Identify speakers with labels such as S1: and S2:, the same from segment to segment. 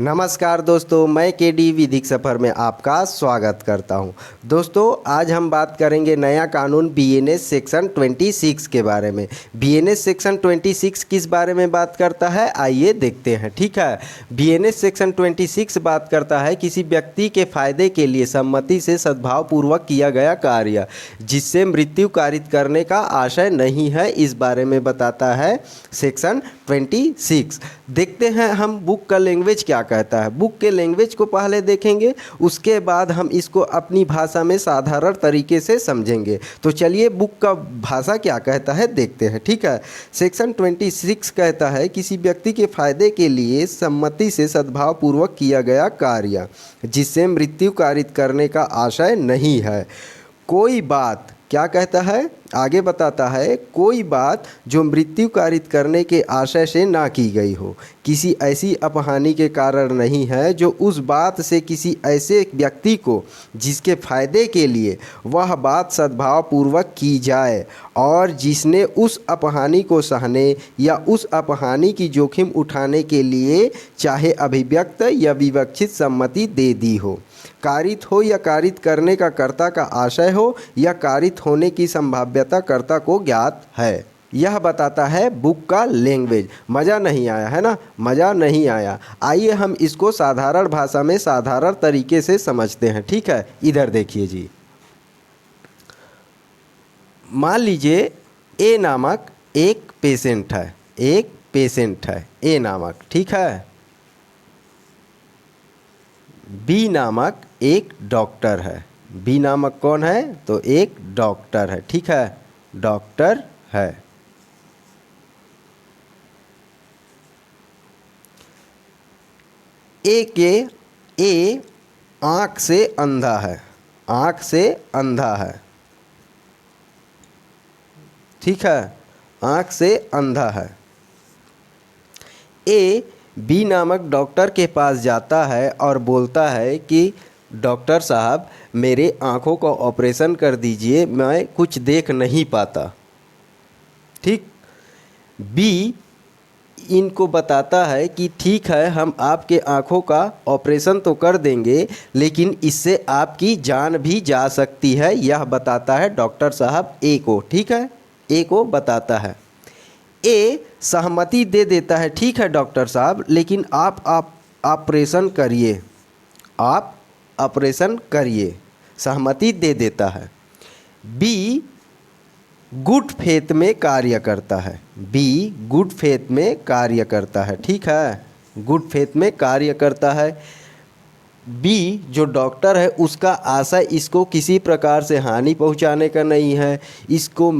S1: नमस्कार दोस्तों, मैं केडी विधिक सफ़र में आपका स्वागत करता हूं। दोस्तों, आज हम बात करेंगे नया कानून बीएनएस सेक्शन 26 के बारे में। बीएनएस सेक्शन 26 किस बारे में बात करता है, आइए देखते हैं। ठीक है, बीएनएस सेक्शन 26 बात करता है किसी व्यक्ति के फायदे के लिए सम्मति से सद्भावपूर्वक किया गया कार्य जिससे मृत्यु कारित करने का आशय नहीं है, इस बारे में बताता है सेक्शन 26। देखते हैं हम बुक का लैंग्वेज क्या कहता है। बुक के लैंग्वेज को पहले देखेंगे, उसके बाद हम इसको अपनी भाषा में साधारण तरीके से समझेंगे। तो चलिए बुक का भाषा क्या कहता है देखते हैं। ठीक है, सेक्शन 26 कहता है किसी व्यक्ति के फायदे के लिए सम्मति से सद्भावपूर्वक किया गया कार्य जिससे मृत्यु कारित करने का आशय नहीं है। कोई बात क्या कहता है, आगे बताता है, कोई बात जो मृत्यु कारित करने के आशय से ना की गई हो, किसी ऐसी अपहानि के कारण नहीं है जो उस बात से किसी ऐसे व्यक्ति को जिसके फायदे के लिए वह बात सद्भावपूर्वक की जाए और जिसने उस अपहानि को सहने या उस अपहानि की जोखिम उठाने के लिए चाहे अभिव्यक्त या विवक्षित सम्मति दे दी हो, कारित हो या कारित करने का कर्ता का आशय हो या कारित होने की संभाव्यता कर्ता को ज्ञात है। यह बताता है बुक का लैंग्वेज। मज़ा नहीं आया है ना, मज़ा नहीं आया। आइए हम इसको साधारण भाषा में साधारण तरीके से समझते हैं। ठीक है, इधर देखिए जी। मान लीजिए ए नामक एक पेशेंट है, एक पेशेंट है ए नामक, ठीक है। बी नामक एक डॉक्टर है। बी नामक कौन है, तो एक डॉक्टर है, ठीक है, डॉक्टर है। ए आँख से अंधा है, आँख से अंधा है, ठीक है, आँख से अंधा है। ए बी नामक डॉक्टर के पास जाता है और बोलता है कि डॉक्टर साहब मेरे आँखों का ऑपरेशन कर दीजिए, मैं कुछ देख नहीं पाता। ठीक, बी इनको बताता है कि ठीक है, हम आपके आँखों का ऑपरेशन तो कर देंगे लेकिन इससे आपकी जान भी जा सकती है, यह बताता है डॉक्टर साहब ए को। ठीक है, ए को बताता है। ए सहमति दे देता है, ठीक है डॉक्टर साहब, लेकिन आप ऑपरेशन करिए, आप ऑपरेशन करिए, सहमति दे देता है। बी गुड फेथ में कार्य करता है, बी गुड फेथ में कार्य करता है, ठीक है, गुड फेथ में कार्य करता है। बी जो डॉक्टर है उसका आशय इसको किसी प्रकार से हानि पहुंचाने का नहीं है, इसको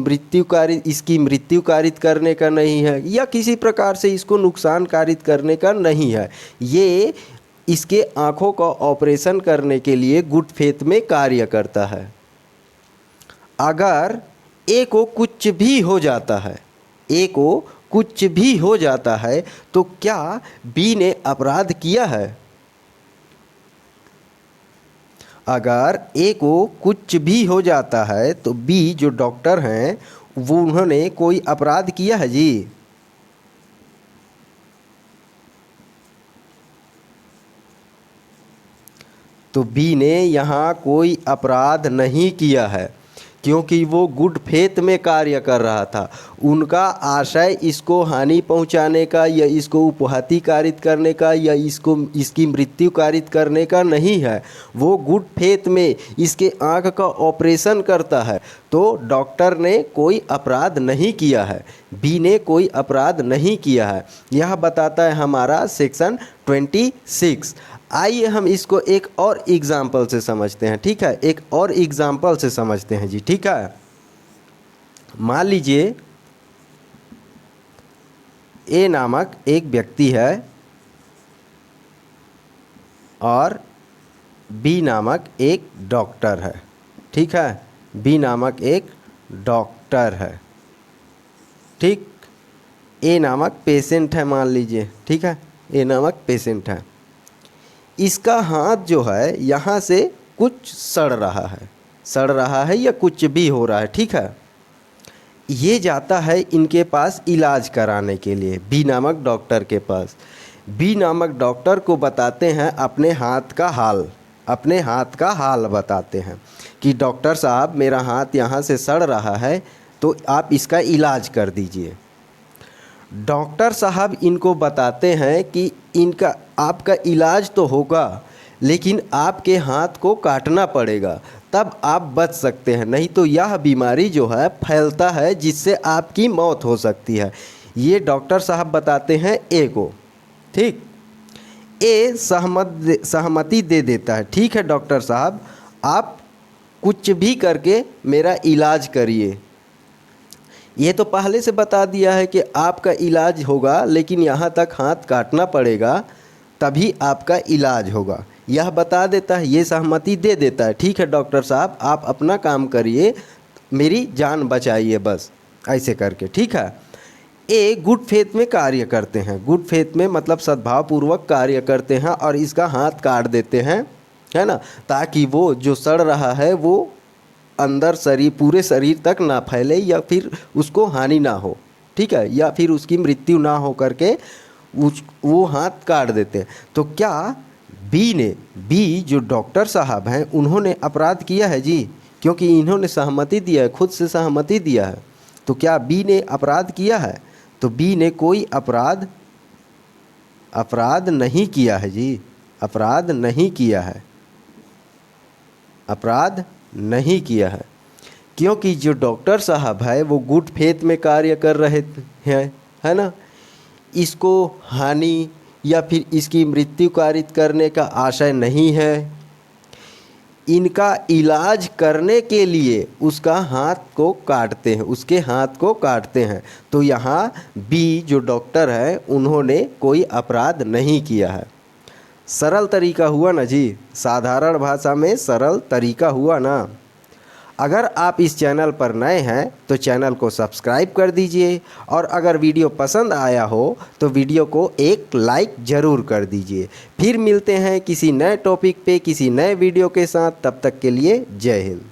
S1: इसकी मृत्यु कारित करने का नहीं है या किसी प्रकार से इसको नुकसान कारित करने का नहीं है। ये इसके आँखों का ऑपरेशन करने के लिए गुड फेथ में कार्य करता है। अगर ए को कुछ भी हो जाता है, ए को कुछ भी हो जाता है तो क्या बी ने अपराध किया है? अगर ए को कुछ भी हो जाता है तो बी जो डॉक्टर हैं वो उन्होंने कोई अपराध किया है जी? तो बी ने यहाँ कोई अपराध नहीं किया है क्योंकि वो गुड फेथ में कार्य कर रहा था। उनका आशय इसको हानि पहुंचाने का या इसको उपहति कारित करने का या इसकी मृत्यु कारित करने का नहीं है। वो गुड फेथ में इसके आँख का ऑपरेशन करता है। तो डॉक्टर ने कोई अपराध नहीं किया है, बी ने कोई अपराध नहीं किया है, यह बताता है हमारा सेक्शन 26। आइए हम इसको एक और एग्जाम्पल से समझते हैं। ठीक है, एक और एग्जाम्पल से समझते हैं जी। ठीक है, मान लीजिए ए नामक एक व्यक्ति है और बी नामक एक डॉक्टर है, ठीक है, बी नामक एक डॉक्टर है, ठीक। ए नामक पेशेंट है मान लीजिए, ठीक है, ए नामक पेशेंट है। इसका हाथ जो है यहाँ से कुछ सड़ रहा है या कुछ भी हो रहा है, ठीक है। ये जाता है इनके पास इलाज कराने के लिए, बी नामक डॉक्टर के पास। बी नामक डॉक्टर को बताते हैं अपने हाथ का हाल बताते हैं कि डॉक्टर साहब मेरा हाथ यहाँ से सड़ रहा है, तो आप इसका इलाज कर दीजिए। डॉक्टर साहब इनको बताते हैं कि इनका आपका इलाज तो होगा, लेकिन आपके हाथ को काटना पड़ेगा, तब आप बच सकते हैं, नहीं तो यह बीमारी जो है फैलता है जिससे आपकी मौत हो सकती है। ये डॉक्टर साहब बताते हैं ए को। ठीक, ए सहमति दे देता है, ठीक है डॉक्टर साहब आप कुछ भी करके मेरा इलाज करिए। ये तो पहले से बता दिया है कि आपका इलाज होगा, लेकिन यहाँ तक हाथ काटना पड़ेगा तभी आपका इलाज होगा, यह बता देता है, ये सहमति दे देता है। ठीक है डॉक्टर साहब आप अपना काम करिए, मेरी जान बचाइए बस, ऐसे करके। ठीक है, ए गुड फेथ में कार्य करते हैं। गुड फेथ में मतलब सद्भावपूर्वक कार्य करते हैं और इसका हाथ काट देते हैं, है ना, ताकि वो जो सड़ रहा है वो अंदर शरीर पूरे शरीर तक ना फैले या फिर उसको हानि ना हो। ठीक है, या फिर उसकी मृत्यु ना हो करके वो हाथ काट देते हैं। तो क्या बी जो डॉक्टर साहब हैं उन्होंने अपराध किया है जी, क्योंकि इन्होंने सहमति दिया है, खुद से सहमति दिया है। तो क्या बी ने अपराध किया है? तो बी ने कोई अपराध नहीं किया है जी, अपराध नहीं किया है, क्योंकि जो डॉक्टर साहब है वो गुड फेथ में कार्य कर रहे हैं, है ना। इसको हानि या फिर इसकी मृत्यु कारित करने का आशय नहीं है। इनका इलाज करने के लिए उसका उसके हाथ को काटते हैं। तो यहाँ बी जो डॉक्टर है उन्होंने कोई अपराध नहीं किया है। सरल तरीका हुआ ना जी, साधारण भाषा में सरल तरीका हुआ ना। अगर आप इस चैनल पर नए हैं तो चैनल को सब्सक्राइब कर दीजिए, और अगर वीडियो पसंद आया हो तो वीडियो को एक लाइक ज़रूर कर दीजिए। फिर मिलते हैं किसी नए टॉपिक पे किसी नए वीडियो के साथ, तब तक के लिए जय हिंद।